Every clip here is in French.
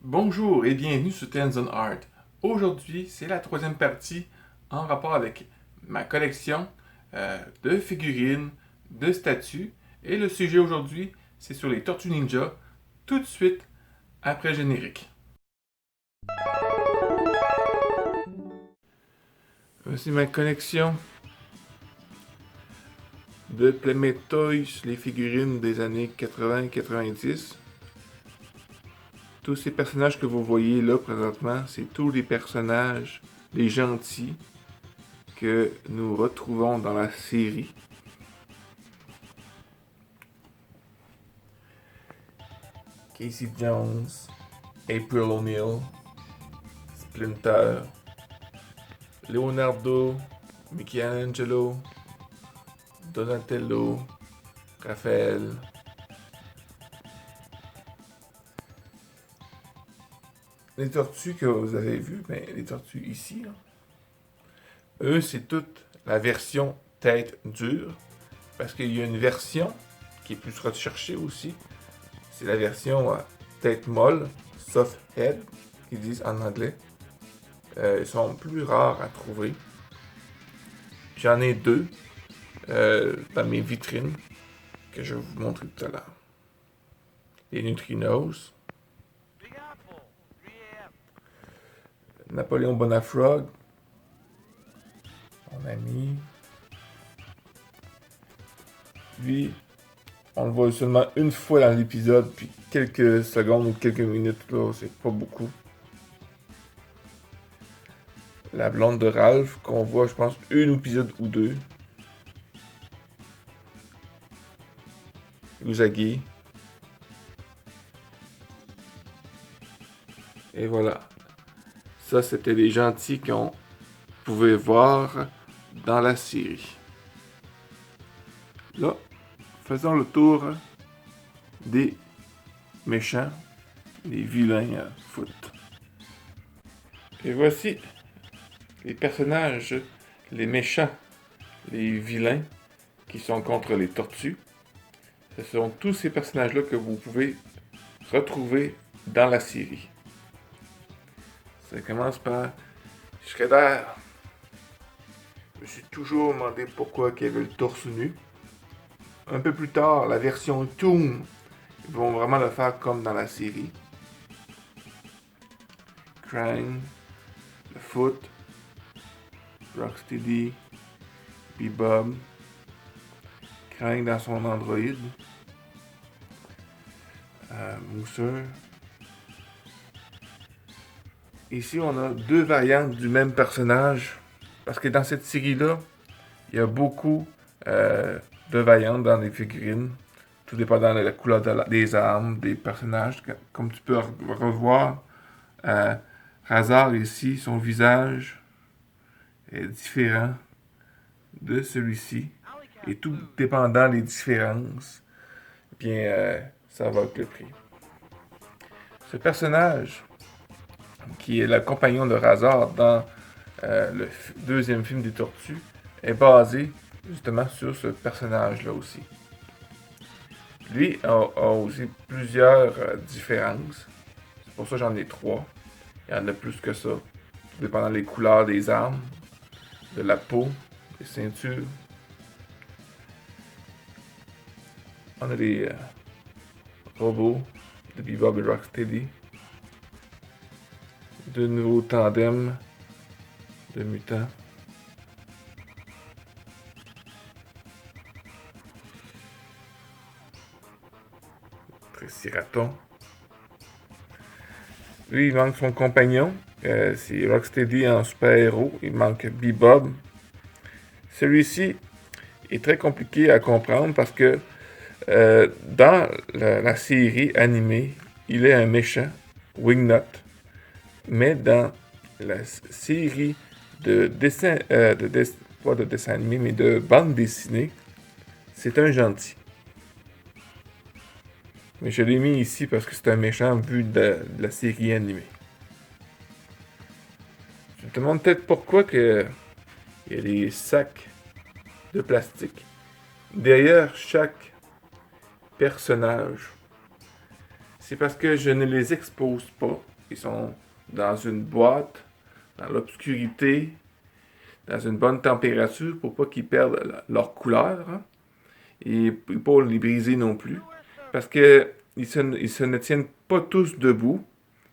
Bonjour et bienvenue sur Trends on Art. Aujourd'hui, c'est la troisième partie en rapport avec ma collection de figurines, de statues. Et le sujet aujourd'hui, c'est sur les Tortues Ninja, tout de suite après le générique. Voici ma collection de Playmate Toys, les figurines des années 80-90. Tous ces personnages que vous voyez là présentement, c'est tous les personnages, les gentils, que nous retrouvons dans la série. Casey Jones, April O'Neil, Splinter, Leonardo, Michelangelo, Donatello, Raphaël. Les tortues que vous avez vues, les tortues ici, là, eux, c'est toute la version tête dure, parce qu'il y a une version qui est plus recherchée aussi. C'est la version tête molle, soft head, qu'ils disent en anglais. Ils sont plus rares à trouver. J'en ai deux dans mes vitrines que je vais vous montrer tout à l'heure. Les Neutrinos. Napoléon Bonafrog. Mon ami. Lui, on le voit seulement une fois dans l'épisode, puis quelques secondes ou quelques minutes, là, c'est pas beaucoup. La blonde de Ralph, qu'on voit, je pense, un épisode ou deux. Usagi. Et voilà. Ça, c'était les gentils qu'on pouvait voir dans la série. Là, faisons le tour des méchants, des vilains foot. Et voici les personnages, les méchants, les vilains qui sont contre les tortues. Ce sont tous ces personnages-là que vous pouvez retrouver dans la série. Ça commence par Shredder. Je me suis toujours demandé pourquoi il y avait le torse nu. Un peu plus tard, la version Toon, ils vont vraiment le faire comme dans la série. Krang, le Foot, Rocksteady, Bebop, Krang dans son android, Mousseur. Ici, on a deux variantes du même personnage, parce que dans cette série-là, il y a beaucoup de variantes dans les figurines, tout dépendant de la couleur des armes, des personnages. Comme tu peux revoir, Razar ici, son visage est différent de celui-ci. Et tout dépendant des différences, bien, ça va avec le prix. Ce personnage, qui est le compagnon de Razar dans le deuxième film des Tortues, est basé justement sur ce personnage-là aussi. Lui a aussi plusieurs différences. C'est pour ça que j'en ai trois. Il y en a plus que ça. Tout dépendant des couleurs des armes, de la peau, des ceintures. On a des robots de Bebop et Rocksteady. De nouveaux tandems de mutants. Triceratops. Lui, il manque son compagnon. C'est Rocksteady en super-héros. Il manque Bebop. Celui-ci est très compliqué à comprendre parce que dans la série animée, il est un méchant, Wingnut. Mais dans la série de dessins, pas de dessin animé, mais de bande dessinée, c'est un gentil. Mais je l'ai mis ici parce que c'est un méchant vu de la série animée. Je me demande peut-être pourquoi il y a des sacs de plastique derrière chaque personnage. C'est parce que je ne les expose pas Ils sont dans une boîte, dans l'obscurité, dans une bonne température pour pas qu'ils perdent leur couleur, hein, et pour les briser non plus. Parce que ils se ne tiennent pas tous debout.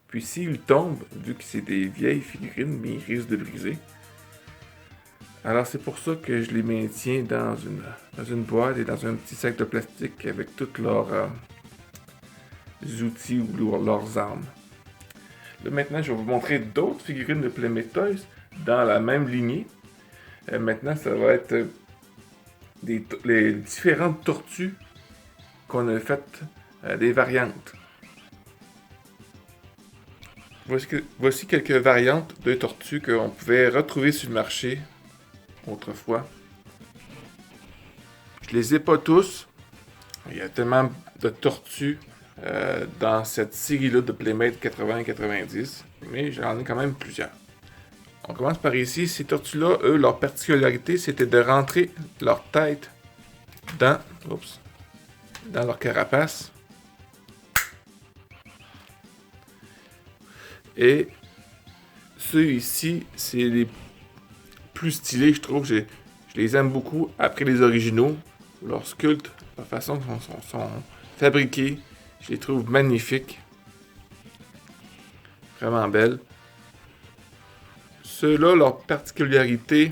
Puis s'ils tombent, vu que c'est des vieilles figurines, mais ils risquent de briser. Alors c'est pour ça que je les maintiens dans une boîte et dans un petit sac de plastique avec tous leurs outils ou leurs armes. Là maintenant, je vais vous montrer d'autres figurines de Playmate Toys dans la même lignée. Maintenant, ça va être les différentes tortues qu'on a faites, des variantes. Voici quelques variantes de tortues qu'on pouvait retrouver sur le marché autrefois. Je les ai pas tous. Il y a tellement de tortues dans cette série-là de Playmate 80-90, mais j'en ai quand même plusieurs. On commence par ici. Ces tortues-là, eux, leur particularité, c'était de rentrer leur tête dans leur carapace. Et ceux ici, c'est les plus stylés, je trouve. Je les aime beaucoup. Après les originaux, leur sculpte, la façon dont sont fabriqués, je les trouve magnifiques. Vraiment belles. Ceux-là, leur particularité,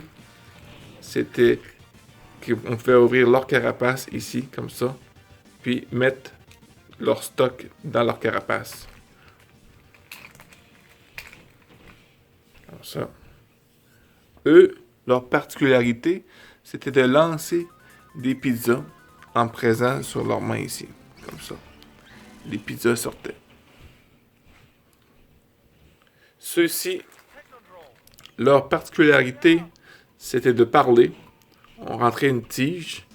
c'était qu'on pouvait ouvrir leur carapace ici, comme ça, puis mettre leur stock dans leur carapace. Comme ça. Eux, leur particularité, c'était de lancer des pizzas en présent sur leurs mains ici, comme ça. Les pizzas sortaient. Ceux-ci, leur particularité, c'était de parler. On rentrait une tige,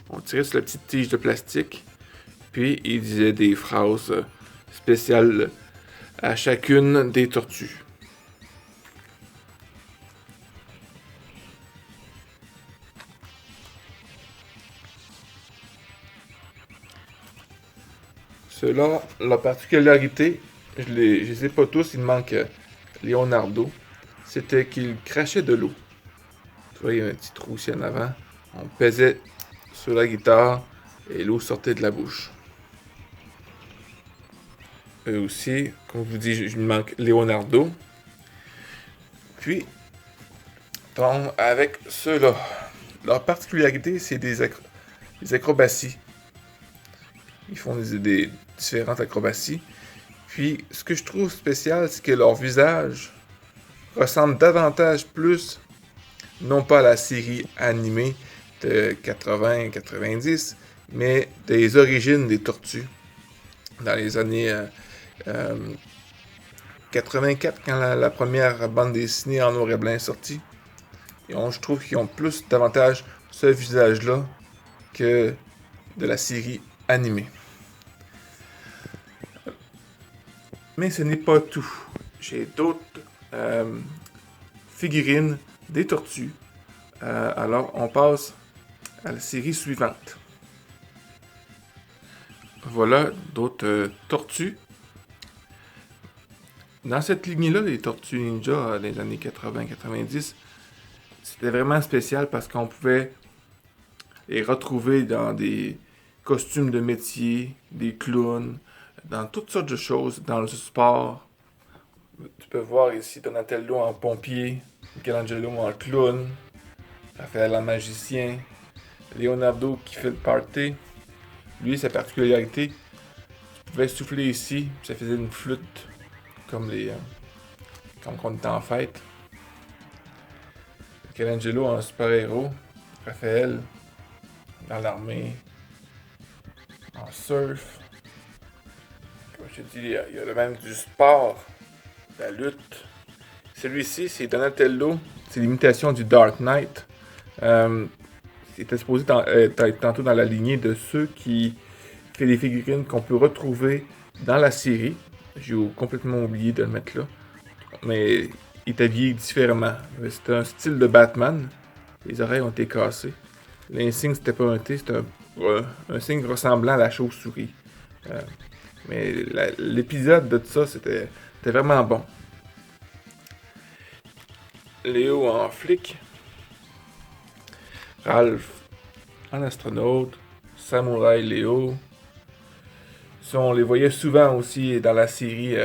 on tirait sur la petite tige de plastique, puis ils disaient des phrases spéciales à chacune des tortues. Ceux-là, leur particularité, je les ai pas tous, il me manque Leonardo, c'était qu'il crachait de l'eau. Tu vois, il y a un petit trou ici en avant. On pesait sur la guitare et l'eau sortait de la bouche. Eux aussi, comme je vous dis, il me manque Leonardo. Puis, donc, avec ceux-là, leur particularité, c'est des acrobaties. Ils font des différentes acrobaties. Puis, ce que je trouve spécial, c'est que leur visage ressemble davantage plus, non pas à la série animée de 80-90, mais des origines des tortues. Dans les années 84, quand la première bande dessinée en noir et blanc est sortie. Et je trouve qu'ils ont davantage ce visage-là que de la série animée. Mais ce n'est pas tout. J'ai d'autres figurines des tortues. Alors, on passe à la série suivante. Voilà d'autres tortues. Dans cette lignée-là, les Tortues Ninja des années 80-90, c'était vraiment spécial parce qu'on pouvait les retrouver dans des costumes de métier, des clowns, dans toutes sortes de choses, dans le sport. Tu peux voir ici Donatello en pompier, Michelangelo en clown, Raphaël en magicien, Leonardo qui fait le party. Lui, sa particularité, tu pouvais souffler ici, ça faisait une flûte, comme on était en fête. Michelangelo en super-héros, Raphaël dans l'armée, en surf. Comme je te dis, il y a le même du sport, la lutte. Celui-ci, c'est Donatello, c'est l'imitation du Dark Knight. C'était supposé être tantôt dans la lignée de ceux qui fait des figurines qu'on peut retrouver dans la série. J'ai complètement oublié de le mettre là. Mais il est habillé différemment. C'était un style de Batman. Les oreilles ont été cassées. L'insigne, c'était pas un T, c'était un signe ressemblant à la chauve-souris. Mais l'épisode de ça, c'était C'était vraiment bon. Léo en flic. Ralph en astronaute. Samouraï Léo. Ça, on les voyait souvent aussi dans la série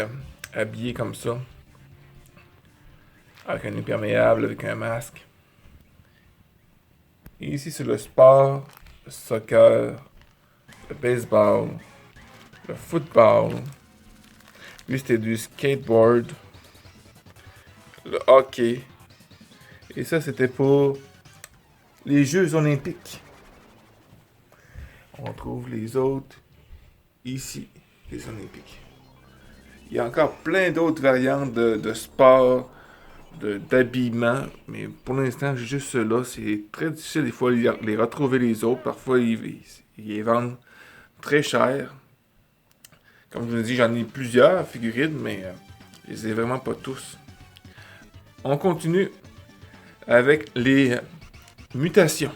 habillés comme ça. Avec un imperméable, avec un masque. Et ici, c'est le sport, le soccer, le baseball, le football. Lui, c'était du skateboard, le hockey. Et ça, c'était pour les Jeux olympiques. On trouve les autres ici, les olympiques. Il y a encore plein d'autres variantes de sport, d'habillement, mais pour l'instant, j'ai juste ceux-là. C'est très difficile des fois les retrouver les autres. Parfois, ils les vendent très cher. Comme je vous l'ai dit, j'en ai plusieurs figurines, mais je les ai vraiment pas tous. On continue avec les mutations.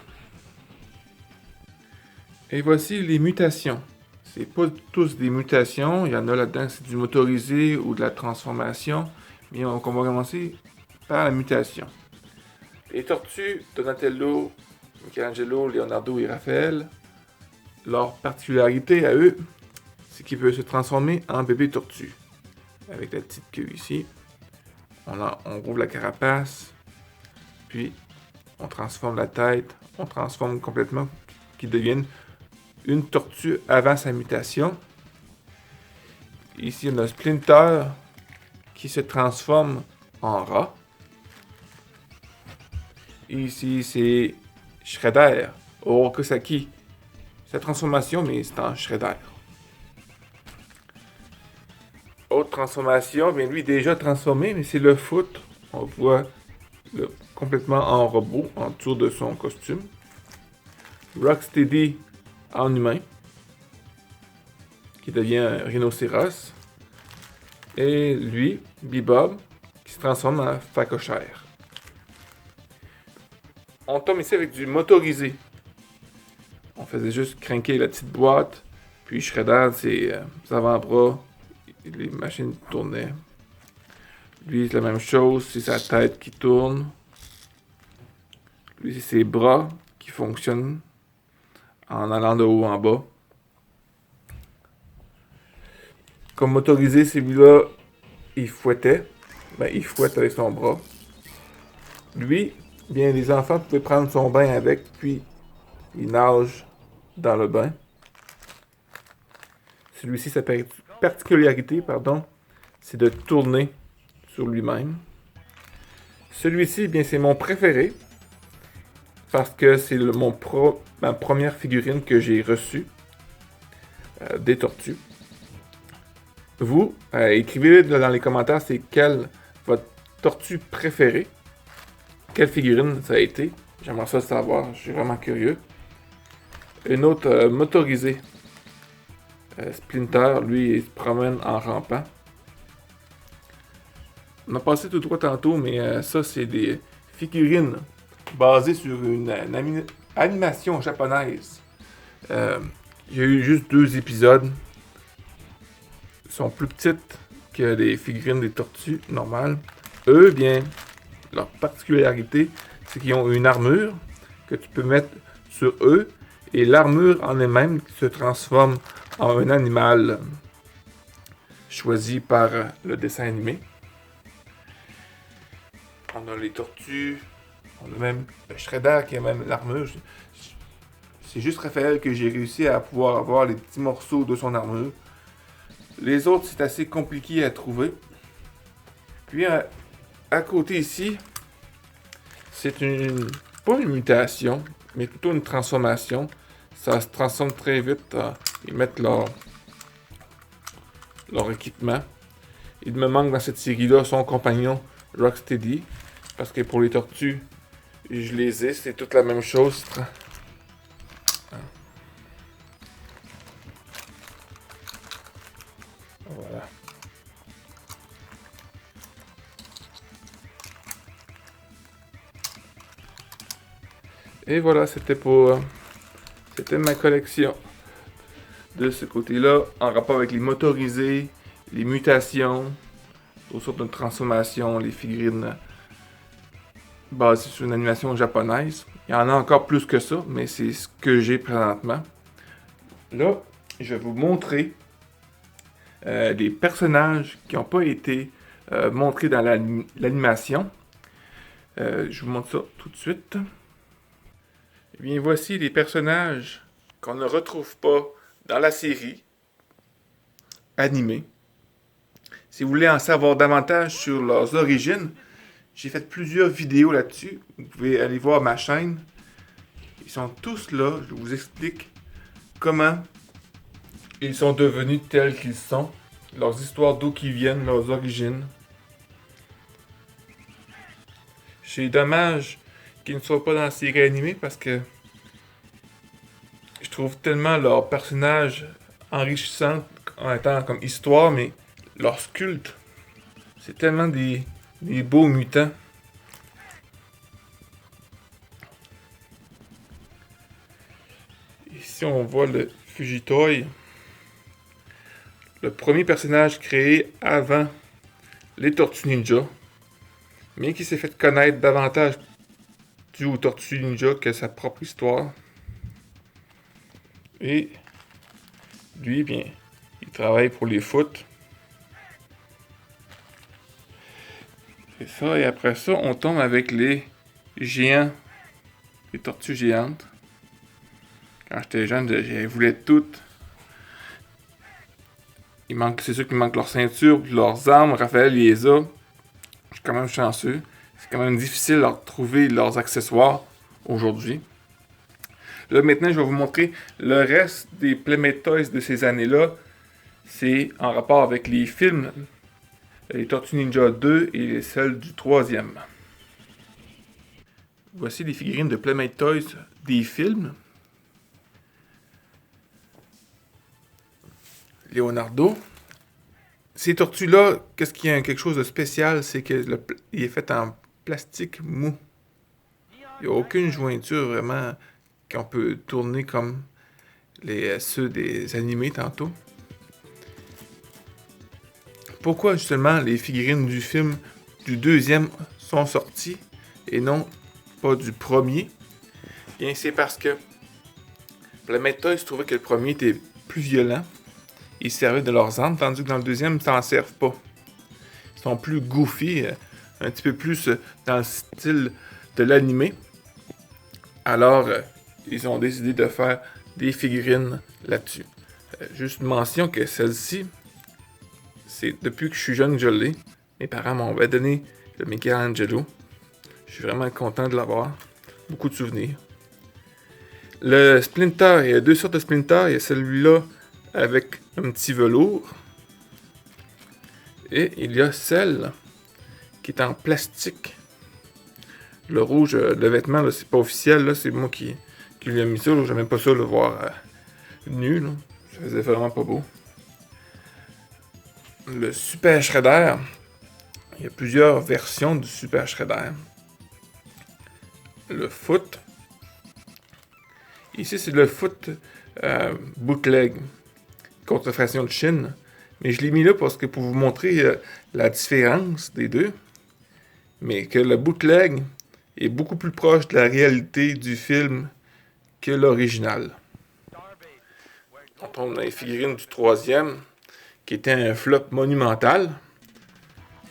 Et voici les mutations. C'est pas tous des mutations. Il y en a là-dedans, c'est du motorisé ou de la transformation. Mais on va commencer par la mutation. Les tortues, Donatello, Michelangelo, Leonardo et Raphaël, leur particularité à eux, c'est qu'ils peuvent se transformer en bébé tortue. Avec la petite queue ici. On rouvre la carapace. Puis, on transforme la tête. On transforme complètement, qu'ils deviennent une tortue avant sa mutation. Ici, on a Splinter qui se transforme en rat. Ici, c'est Shredder, Orokosaki. Sa transformation, mais c'est en Shredder. Autre transformation, bien lui déjà transformé, mais c'est le foot. On voit complètement en robot, en dessous de son costume. Rocksteady en humain, qui devient un rhinocéros. Et lui, Bebop, qui se transforme en phacochère. On tombe ici avec du motorisé. On faisait juste craquer la petite boîte, puis Shredder, ses avant-bras, les machines tournaient. Lui, c'est la même chose, c'est sa tête qui tourne. Lui, c'est ses bras qui fonctionnent en allant de haut en bas. Comme motorisé, celui-là, il fouettait. Ben, il fouette avec son bras. Lui, bien, les enfants pouvaient prendre son bain avec, puis il nage dans le bain. Celui-ci, sa particularité, c'est de tourner sur lui-même. Celui-ci, bien, c'est mon préféré, parce que c'est ma première figurine que j'ai reçue des tortues. Vous, écrivez dans les commentaires, c'est quelle votre tortue préférée. Quelle figurine ça a été. J'aimerais ça savoir, je suis vraiment curieux. Une autre motorisée. Splinter, lui, il se promène en rampant. On a passé tout droit tantôt, mais ça, c'est des figurines basées sur une animation japonaise. Il y a eu juste 2 épisodes. Ils sont plus petites que les figurines des tortues normales. Eux, bien, leur particularité, c'est qu'ils ont une armure que tu peux mettre sur eux. Et l'armure en elle-même se transforme en un animal choisi par le dessin animé. On a les tortues, on a même le Shredder qui a même l'armure. C'est juste Raphaël que j'ai réussi à pouvoir avoir les petits morceaux de son armure. Les autres, c'est assez compliqué à trouver. Puis à côté ici, c'est pas une mutation, mais plutôt une transformation. Ça se transforme très vite. Ils mettent leur équipement. Il me manque dans cette série-là son compagnon Rocksteady. Parce que pour les tortues, je les ai. C'est toute la même chose. Voilà. Et voilà, c'était ma collection de ce côté-là, en rapport avec les motorisés, les mutations, d'autres sortes de transformations, les figurines basées sur une animation japonaise. Il y en a encore plus que ça, mais c'est ce que j'ai présentement. Là, je vais vous montrer des personnages qui n'ont pas été montrés dans l'animation. Je vous montre ça tout de suite. Eh bien, voici les personnages qu'on ne retrouve pas dans la série animée. Si vous voulez en savoir davantage sur leurs origines, j'ai fait plusieurs vidéos là-dessus. Vous pouvez aller voir ma chaîne. Ils sont tous là. Je vous explique comment ils sont devenus tels qu'ils sont, leurs histoires d'où qu'ils viennent, leurs origines. C'est dommage qu'ils ne soient pas dans la série animée parce que je trouve tellement leurs personnages enrichissants en étant comme histoire, mais leur sculpte, c'est tellement des beaux mutants. Ici, on voit le Fugitoy, le premier personnage créé avant les Tortues Ninja, mais qui s'est fait connaître davantage dû aux Tortues Ninja que sa propre histoire. Et lui, bien, il travaille pour les foot. C'est ça, et après ça, on tombe avec les géants, les tortues géantes. Quand j'étais jeune, je voulais toutes. C'est sûr qu'il manque leur ceinture, leurs armes. Raphaël, il les a. Je suis quand même chanceux. C'est quand même difficile de leur trouver leurs accessoires aujourd'hui. Là, maintenant, je vais vous montrer le reste des Playmate Toys de ces années-là. C'est en rapport avec les films, les Tortues Ninja 2 et celles du 3e. Voici les figurines de Playmate Toys des films. Leonardo. Ces tortues-là, qu'est-ce qu'il y a quelque chose de spécial, c'est qu'il est fait en plastique mou. Il n'y a aucune jointure vraiment qu'on peut tourner comme ceux des animés tantôt. Pourquoi justement les figurines du film du 2e sont sorties et non pas du premier? Bien, c'est parce que Playmate Toys trouvait que le premier était plus violent. Ils servaient de leurs armes, tandis que dans le 2e, ils s'en servent pas. Ils sont plus goofy, un petit peu plus dans le style de l'animé. Alors, ils ont décidé de faire des figurines là-dessus. Juste mention que celle-ci, c'est depuis que je suis jeune que je l'ai. Mes parents m'ont donné le Michelangelo. Je suis vraiment content de l'avoir. Beaucoup de souvenirs. Le Splinter, il y a deux sortes de Splinter. Il y a celui-là avec un petit velours. Et il y a celle qui est en plastique. Le rouge, le vêtement, là, c'est pas officiel. Là, c'est moi qui lui ai mis ça. J'aimais pas ça le voir nu. Là. Ça faisait vraiment pas beau. Le Super Shredder. Il y a plusieurs versions du Super Shredder. Le Foot. Ici, c'est le Foot bootleg. Contrefaçon de Chine. Mais je l'ai mis là parce que pour vous montrer la différence des deux. Mais que le bootleg est beaucoup plus proche de la réalité du film que l'original. On tombe dans les figurines du 3e, qui était un flop monumental.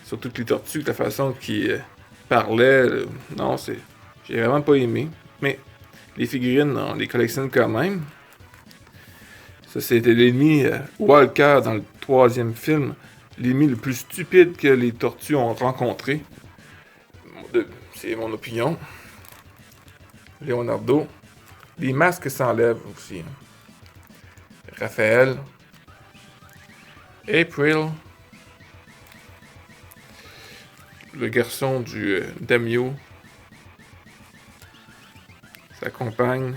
Surtout que les tortues, de la façon qu'ils parlaient, non, j'ai vraiment pas aimé. Mais les figurines, on les collectionne quand même. Ça, c'était l'ennemi Walker dans le 3e film. L'ennemi le plus stupide que les tortues ont rencontré. C'est mon opinion. Leonardo. Les masques s'enlèvent aussi. Raphaël. April. Le garçon du Daimyo. Sa compagne.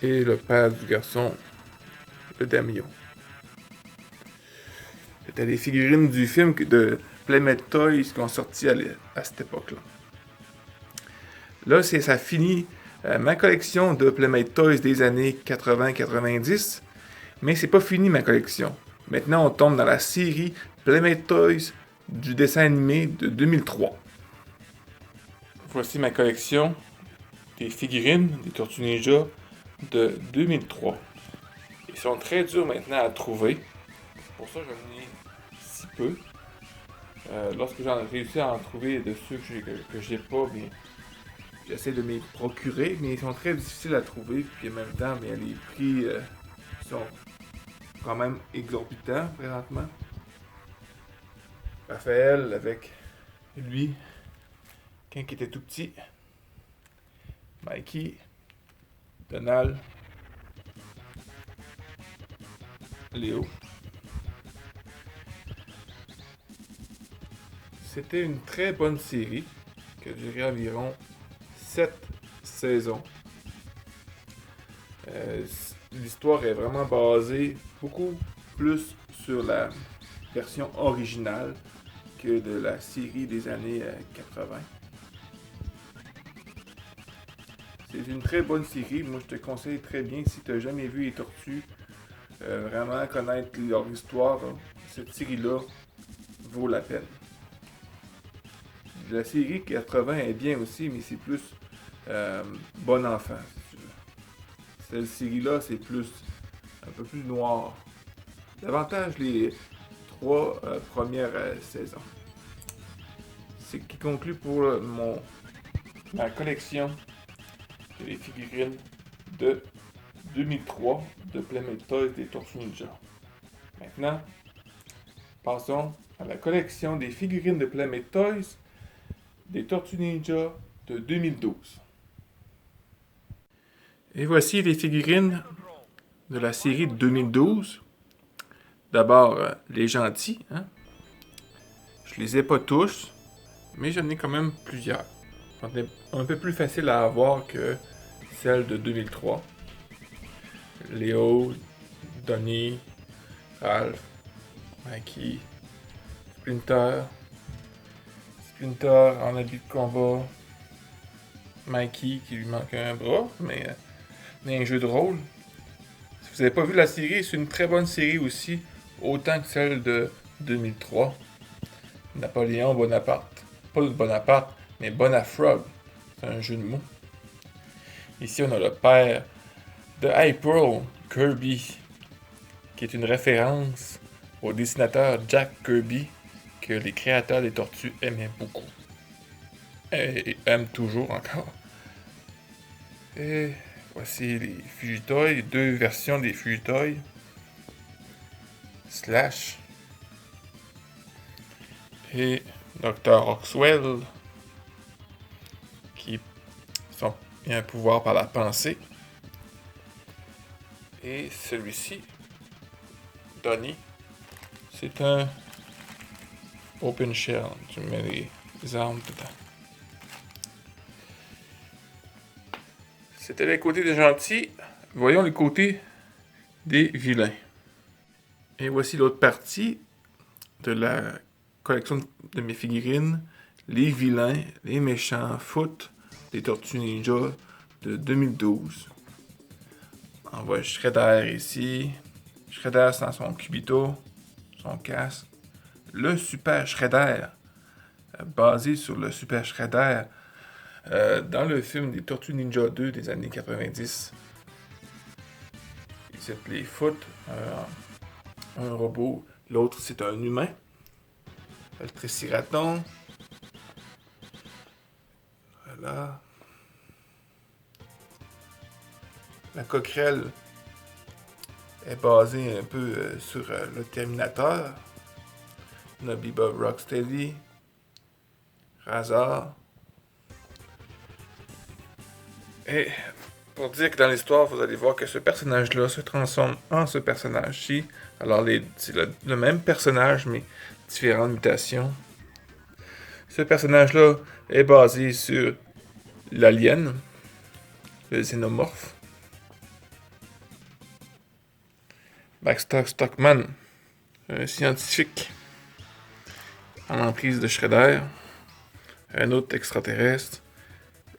Et le père du garçon, le Daimyo. C'était les figurines du film de Playmate Toys qui ont sorti à cette époque-là. Là, ça finit ma collection de Playmate Toys des années 80-90. Mais c'est pas fini ma collection. Maintenant, on tombe dans la série Playmate Toys du dessin animé de 2003. Voici ma collection des figurines des Tortues Ninja de 2003. Ils sont très durs maintenant à trouver. Pour ça, j'en ai si peu. Lorsque j'en ai réussi à en trouver de ceux que j'ai pas, bien, j'essaie de m'y procurer, mais ils sont très difficiles à trouver. Puis en même temps, bien, les prix sont quand même exorbitants présentement. Raphaël avec lui, quand il était tout petit. Mikey, Donald, Léo. C'était une très bonne série qui a duré environ 7 saisons. L'histoire est vraiment basée beaucoup plus sur la version originale que de la série des années 80. C'est une très bonne série. Moi, je te conseille très bien si tu n'as jamais vu les Tortues, vraiment connaître leur histoire. Cette série-là vaut la peine. La série 80 est bien aussi, mais c'est plus bon enfant, si tu veux. Cette série-là, c'est plus un peu plus noir. Davantage les 3 premières saisons. C'est ce qui conclut pour ma collection des figurines de 2003 de Playmate Toys des Tortues Ninja. Maintenant, passons à la collection des figurines de Playmate Toys des Tortues Ninja de 2012. Et voici les figurines de la série de 2012. D'abord, les gentils. Hein? Je les ai pas tous, mais j'en ai quand même plusieurs. Un peu plus facile à avoir que celle de 2003. Léo, Donnie, Ralph, Mikey, Splinter en habit de combat, Mikey qui lui manque un bras, mais un jeu de rôle. Si vous n'avez pas vu la série, c'est une très bonne série aussi, autant que celle de 2003. Napoléon Bonaparte. Pas Bonaparte, mais Bonafrog. C'est un jeu de mots. Ici, on a le père de April, Kirby, qui est une référence au dessinateur Jack Kirby, que les créateurs des Tortues aimaient beaucoup. Et aiment toujours encore. Et voici les Fugitoy, 2 versions des Fugitoy. Slash. Et Dr. Oxwell, qui a un pouvoir par la pensée. Et celui-ci, Donnie, c'est un open shell. Tu mets les armes dedans. C'était les côtés des gentils. Voyons les côtés des vilains. Et voici l'autre partie de la collection de mes figurines. Les vilains, les méchants, foot des Tortues Ninja de 2012. On voit Shredder ici. Shredder sans son cubito, son casque. Le Super Shredder, basé sur le Super Shredder dans le film des Tortues Ninja 2 des années 90. Ici, les foot, un robot. L'autre, c'est un humain. Le Triceraton. Voilà. La coquerelle est basée un peu sur le Terminator. Nobby Bob Rocksteady. Razor. Et pour dire que dans l'histoire, vous allez voir que ce personnage-là se transforme en ce personnage-ci. Alors, c'est le même personnage, mais différentes mutations. Ce personnage-là est basé sur l'alien, le xénomorphe. Baxter Stockman, un scientifique en emprise de Shredder. Un autre extraterrestre.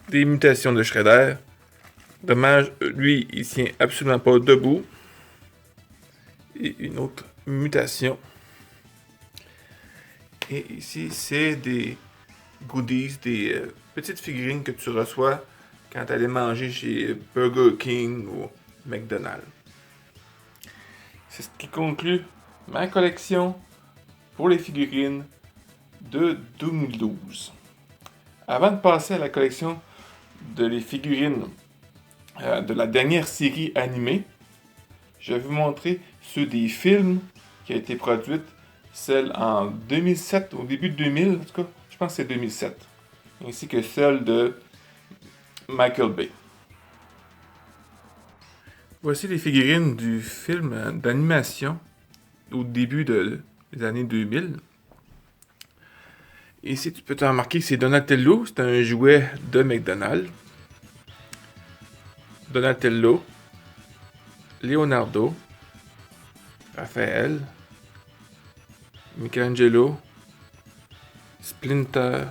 Des mutations de Shredder. Dommage, lui, il tient absolument pas debout. Et une autre Mutation. Et ici, c'est des goodies, des petites figurines que tu reçois quand tu allais manger chez Burger King ou McDonald's. C'est ce qui conclut ma collection pour les figurines de 2012. Avant de passer à la collection de les figurines de la dernière série animée, je vais vous montrer ceux des films qui a été produite, celle en 2007, au début de 2000, en tout cas, je pense que c'est 2007, ainsi que celle de Michael Bay. Voici les figurines du film d'animation au début des années 2000. Ici, tu peux te remarquer que c'est Donatello, c'est un jouet de McDonald's. Donatello, Leonardo, Raphaël, Michelangelo, Splinter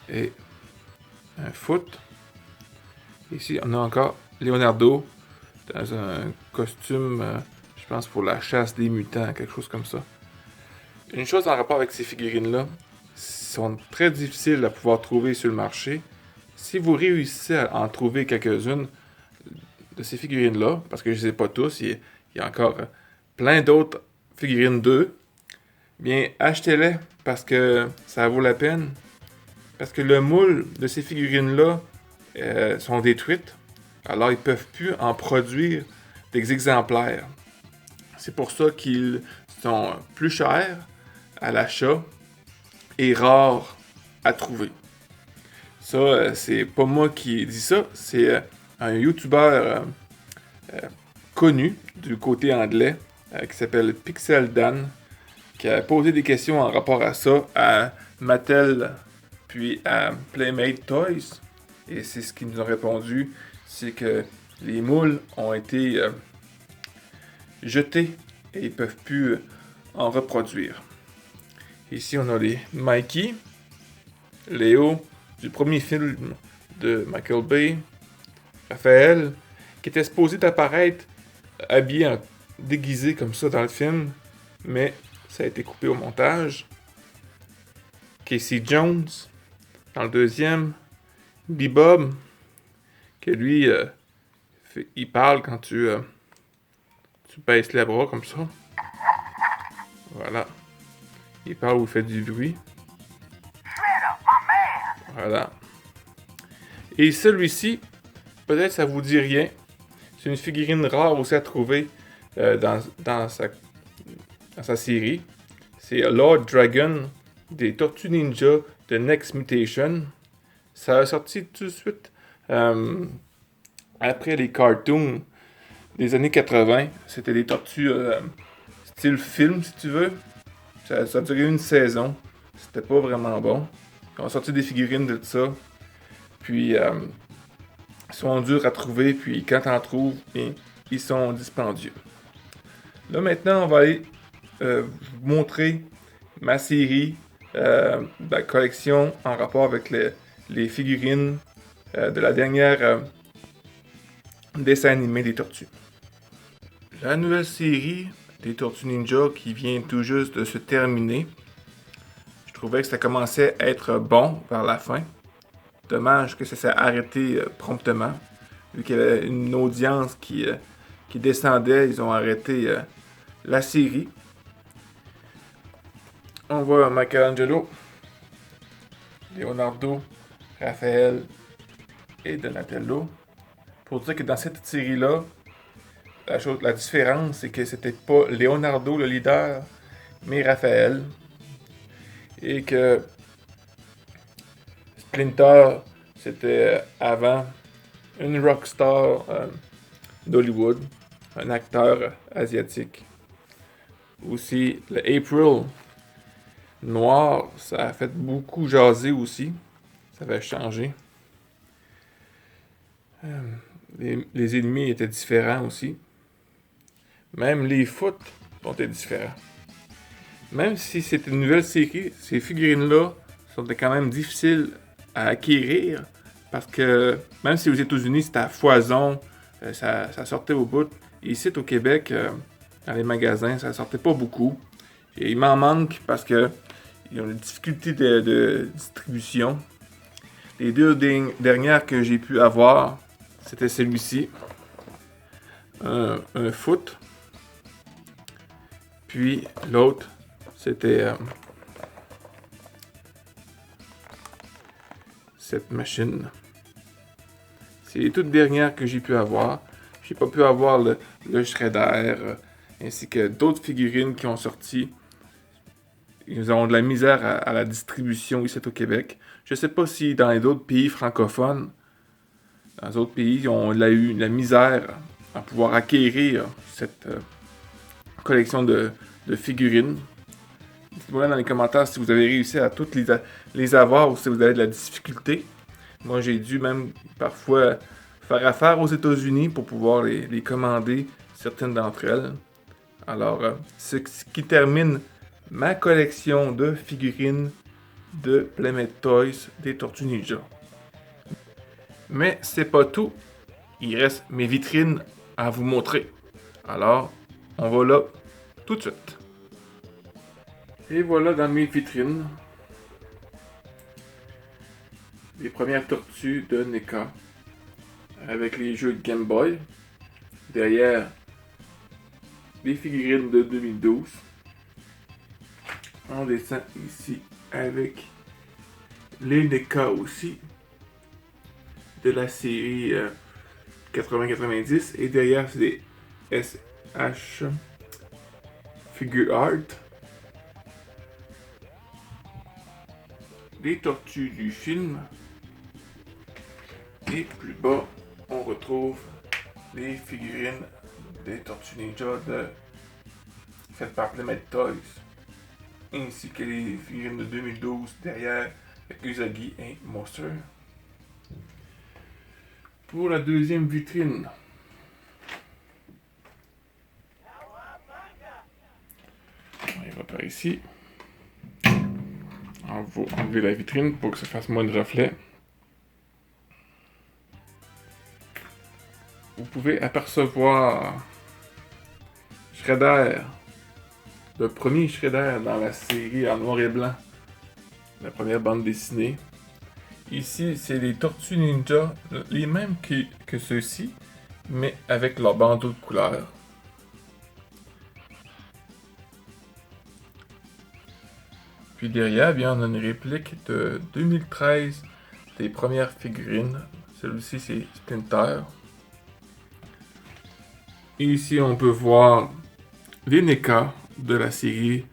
et un foot. Ici, on a encore Leonardo dans un costume, je pense, pour la chasse des mutants, quelque chose comme ça. Une chose en rapport avec ces figurines-là, sont très difficiles à pouvoir trouver sur le marché. Si vous réussissez à en trouver quelques-unes de ces figurines-là, parce que je ne les ai pas tous, il y a encore plein d'autres figurines d'eux, bien achetez-les parce que ça vaut la peine. Parce que le moule de ces figurines-là sont détruites, alors ils ne peuvent plus en produire des exemplaires. C'est pour ça qu'ils sont plus chers à l'achat et rares à trouver. Ça, c'est pas moi qui dis ça, c'est un YouTuber connu du côté anglais qui s'appelle Pixel Dan qui a posé des questions en rapport à ça à Mattel puis à Playmate Toys. Et c'est ce qu'ils nous ont répondu, c'est que les moules ont été jetés et ils ne peuvent plus en reproduire. Ici, on a les Mikey, Léo, du premier film de Michael Bay, Raphaël, qui était supposé apparaître habillé, déguisé comme ça dans le film, mais ça a été coupé au montage. Casey Jones, dans le deuxième, Bebop, que lui, il parle quand tu baisses les bras comme ça. Voilà. Il parle ou il fait du bruit. Voilà. Et celui-ci, peut-être ça vous dit rien. C'est une figurine rare aussi à trouver dans sa série. C'est Lord Dragon des Tortues Ninja de Next Mutation. Ça a sorti tout de suite après les cartoons des années 80. C'était des tortues style film, si tu veux. Ça a duré une saison. C'était pas vraiment bon. Ils ont sorti des figurines de ça. Puis, ils sont durs à trouver. Puis, quand t'en trouves, ils sont dispendieux. Là, maintenant, on va aller vous montrer ma série de la collection en rapport avec les figurines de la dernière dessin animé des Tortues. La nouvelle série des Tortues Ninja qui vient tout juste de se terminer. Je trouvais que ça commençait à être bon vers la fin. Dommage que ça s'est arrêté promptement. Vu qu'il y avait une audience qui descendait, ils ont arrêté la série. On voit Michelangelo, Leonardo, Raphaël et Donatello. Pour dire que dans cette série-là, la différence, c'est que c'était pas Leonardo le leader, mais Raphaël. Et que Splinter, c'était avant une rockstar d'Hollywood, un acteur asiatique. Aussi, le April noir, ça a fait beaucoup jaser aussi. Ça avait changé. Les ennemis étaient différents aussi. Même les foot étaient différents. Même si c'est une nouvelle série, ces figurines-là sont quand même difficiles à acquérir. Parce que même si aux États-Unis c'était à foison, ça sortait au bout, ici au Québec, dans les magasins, ça sortait pas beaucoup. Et il m'en manque parce que ils ont des difficultés de distribution. Les deux dernières que j'ai pu avoir, c'était celui-ci. Un foot. Puis l'autre, c'était cette machine. C'est les toutes dernières que j'ai pu avoir. J'ai pas pu avoir le Shredder, ainsi que d'autres figurines qui ont sorti. Ils ont de la misère à la distribution ici au Québec. Je sais pas si dans les autres pays francophones, dans les autres pays, ils ont eu de la misère à pouvoir acquérir cette collection de figurines. Dites-moi dans les commentaires si vous avez réussi à toutes les avoir ou si vous avez de la difficulté. Moi, j'ai dû même parfois faire affaire aux États-Unis pour pouvoir les commander, certaines d'entre elles. Alors, ce qui termine ma collection de figurines de Playmate Toys des Tortues Ninja. Mais c'est pas tout. Il reste mes vitrines à vous montrer. Alors, on va là tout de suite. Et voilà dans mes vitrines les premières tortues de NECA avec les jeux de Game Boy. Derrière, les figurines de 2012. On descend ici avec les NECA aussi de la série 80-90. Et derrière, c'est des SH Figure Art. Les tortues du film. Et plus bas, on retrouve les figurines des Tortues Ninja faites par Playmate Toys. Ainsi que les figurines de 2012 derrière avec Usagi et Monster. Pour la deuxième vitrine, on va par ici. On va enlever la vitrine pour que ça fasse moins de reflets. Vous pouvez apercevoir Shredder, le premier Shredder dans la série en noir et blanc, la première bande dessinée. Ici, c'est les Tortues Ninja, les mêmes que ceux-ci, mais avec leur bandeau de couleur. Puis derrière, bien, on a une réplique de 2013 des premières figurines. Celui-ci, c'est Splinter. Et ici, on peut voir les NECA de la série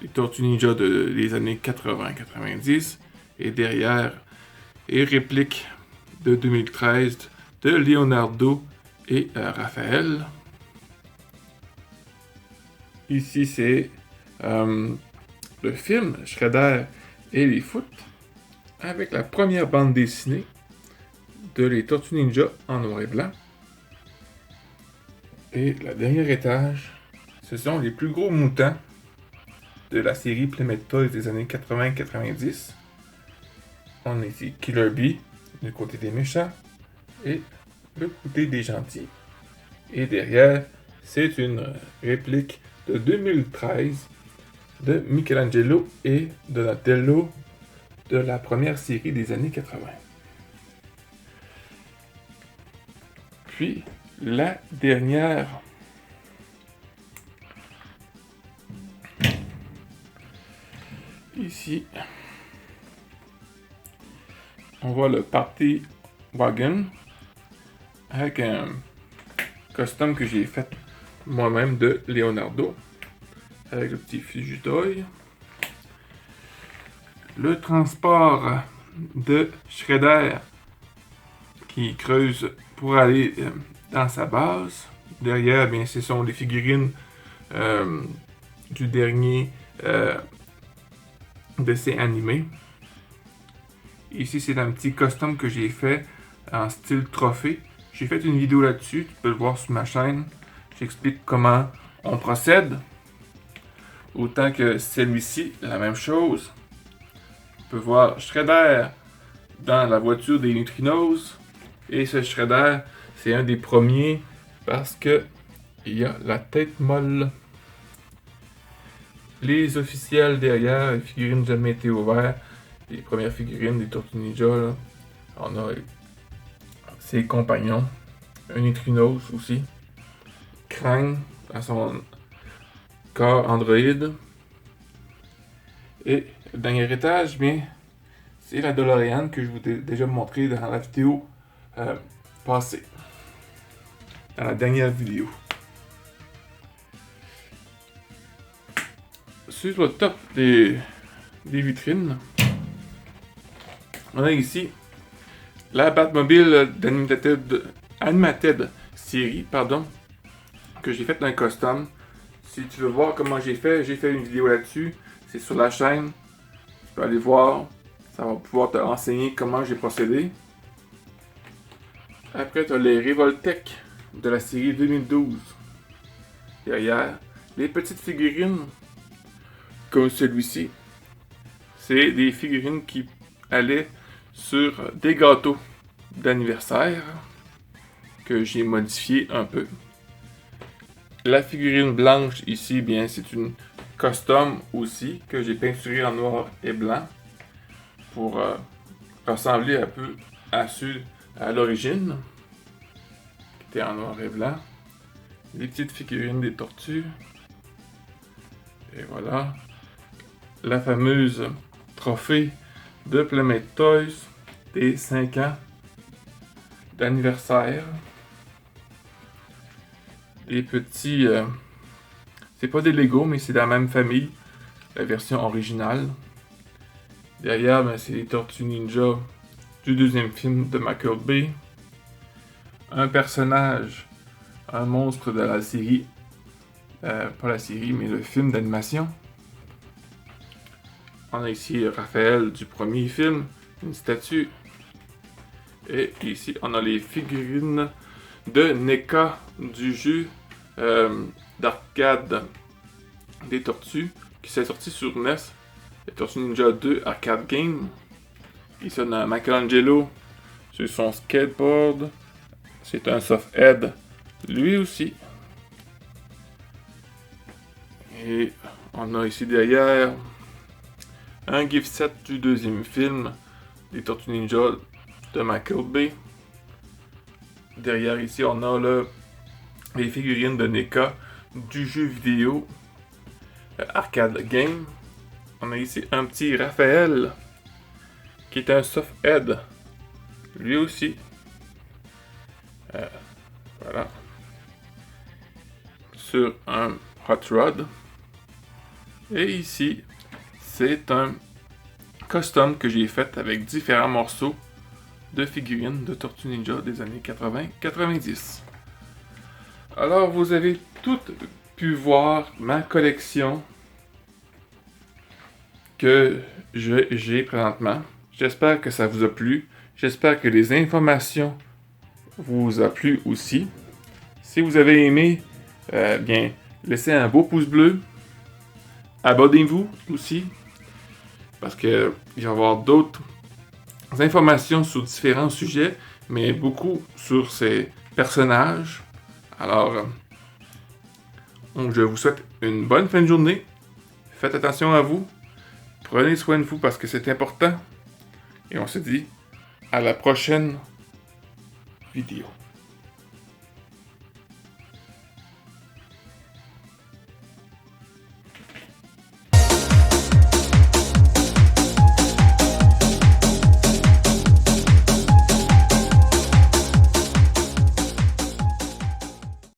les Tortues Ninja des années 80-90. Et derrière, les répliques de 2013 de Leonardo et Raphaël. Ici, c'est le film Shredder et les Foot avec la première bande dessinée de les Tortues Ninja en noir et blanc. Et le dernier étage, ce sont les plus gros moutants de la série Playmate Toys des années 80-90. On a ici Killer Bee du côté des méchants et le côté des gentils. Et derrière, c'est une réplique de 2013 de Michelangelo et Donatello de la première série des années 80. Puis, la dernière ici, on voit le Party Wagon avec un costume que j'ai fait moi-même de Leonardo avec le petit fusil d'œil. Le transport de Shredder qui creuse pour aller dans sa base. Derrière, bien, ce sont les figurines du dernier dessin animé. Ici, c'est un petit costume que j'ai fait en style trophée. J'ai fait une vidéo là-dessus, tu peux le voir sur ma chaîne. J'explique comment on procède. Autant que celui-ci, la même chose. On peut voir Shredder dans la voiture des Neutrinos. Et ce Shredder, c'est un des premiers parce que il y a la tête molle. Les officiels derrière, les figurines jamais été ouvertes. Les premières figurines des Tortues Ninja, là. On a ses compagnons. Un Neutrinos aussi. Krang à son corps androïde. Et le dernier étage, bien, c'est la DeLorean que je vous ai déjà montré dans la vidéo passée. Dans la dernière vidéo. Sur le top des vitrines, on a ici la Batmobile d'Animated série, que j'ai faite dans un custom. Si tu veux voir comment j'ai fait une vidéo là-dessus. C'est sur la chaîne. Tu peux aller voir. Ça va pouvoir te renseigner comment j'ai procédé. Après, tu as les Revoltech de la série 2012. Derrière, les petites figurines comme celui-ci. C'est des figurines qui allaient sur des gâteaux d'anniversaire que j'ai modifié un peu. La figurine blanche ici, bien, c'est une custom aussi que j'ai peinturé en noir et blanc pour ressembler un peu à ceux à l'origine qui étaient en noir et blanc. Les petites figurines des tortues. Et voilà. La fameuse trophée de Playmate Toys des 5 ans d'anniversaire. Des petits... c'est pas des Lego, mais c'est de la même famille. La version originale. Derrière, ben, c'est les Tortues Ninja du deuxième film de Michael Bay. Un personnage, un monstre de la série. Pas la série, mais le film d'animation. On a ici Raphaël du premier film, une statue. Et ici, on a les figurines de NECA du jeu d'arcade des tortues qui s'est sorti sur NES. Les Tortues Ninja 2 Arcade Game. Ici, on a Michelangelo sur son skateboard. C'est un soft-head, lui aussi. Et on a ici derrière un gift set du deuxième film des Tortues Ninja de Michael Bay. Derrière ici, on a les figurines de NECA du jeu vidéo Arcade Game. On a ici un petit Raphaël qui est un soft-head, lui aussi. Voilà. Sur un hot rod. Et ici, c'est un custom que j'ai fait avec différents morceaux de figurines de Tortues Ninja des années 80-90. Alors, vous avez toutes pu voir ma collection que j'ai présentement. J'espère que ça vous a plu. J'espère que les informations vous a plu aussi. Si vous avez aimé, bien, laissez un beau pouce bleu. Abonnez-vous aussi, parce que il va y avoir d'autres informations sur différents sujets, mais beaucoup sur ces personnages. Alors, je vous souhaite une bonne fin de journée. Faites attention à vous. Prenez soin de vous parce que c'est important. Et on se dit à la prochaine vidéo.